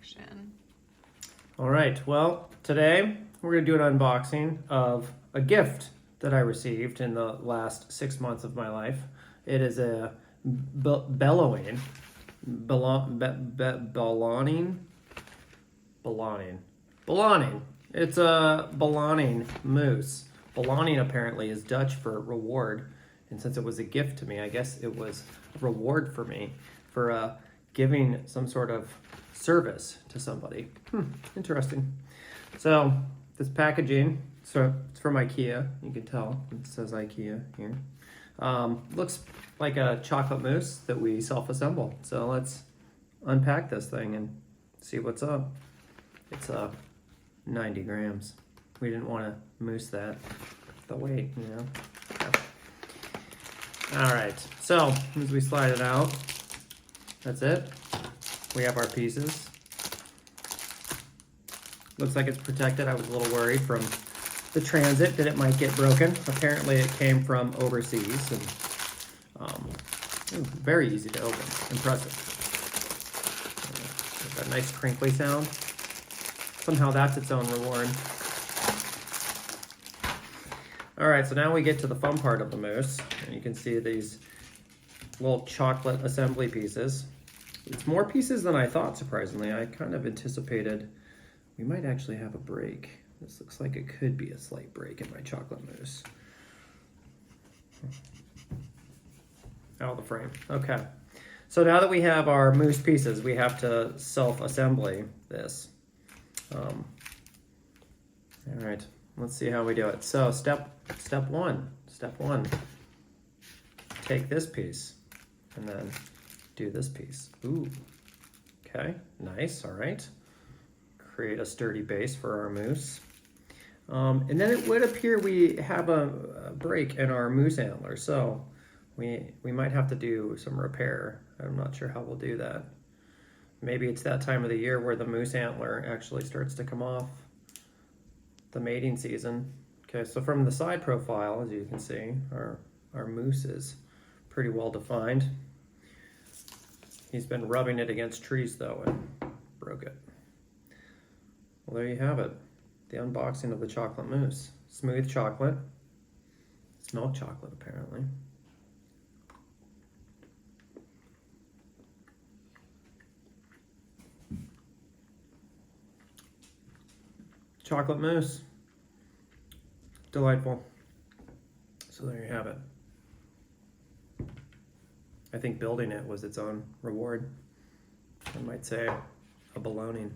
action. All right, well, today we're going to do an unboxing of a gift that I received in the last 6 months of my life. It is a Beloning. It's a Beloning mousse. Beloning apparently is Dutch for reward, and since it was a gift to me, I guess it was a reward for me for giving some sort of service to somebody. Interesting. So this packaging, so it's from IKEA. You can tell it says IKEA here. Looks like a chocolate mousse that we self-assemble. So let's unpack this thing and see what's up. It's 90 grams. We didn't want to mousse that. The weight, you know. Okay. All right. So as we slide it out, that's it. We have our pieces. Looks like it's protected. I was a little worried from the transit that it might get broken. Apparently it came from overseas, and it was very easy to open. Impressive. That nice crinkly sound. Somehow that's its own reward. All right, so now we get to the fun part of the mousse, and you can see these little chocolate assembly pieces. It's more pieces than I thought, surprisingly. I kind of anticipated we might actually have a break. This looks like it could be a slight break in my chocolate mousse. Out of the frame. Okay. So now that we have our mousse pieces, we have to self-assembly this. All right, let's see how we do it. So step one. Take this piece and then do this piece. Ooh, okay, nice, all right. Create a sturdy base for our mousse. And then it would appear we have a break in our mousse antler, so we might have to do some repair. I'm not sure how we'll do that. Maybe it's that time of the year where the mousse antler actually starts to come off, the mating season. Okay, so from the side profile, as you can see, our mousse is pretty well defined. He's been rubbing it against trees though and broke it. Well, there you have it. The unboxing of the chocolate mousse. Smooth chocolate. It's milk chocolate apparently. Chocolate mousse. Delightful. So there you have it. I think building it was its own reward. I might say a Beloning.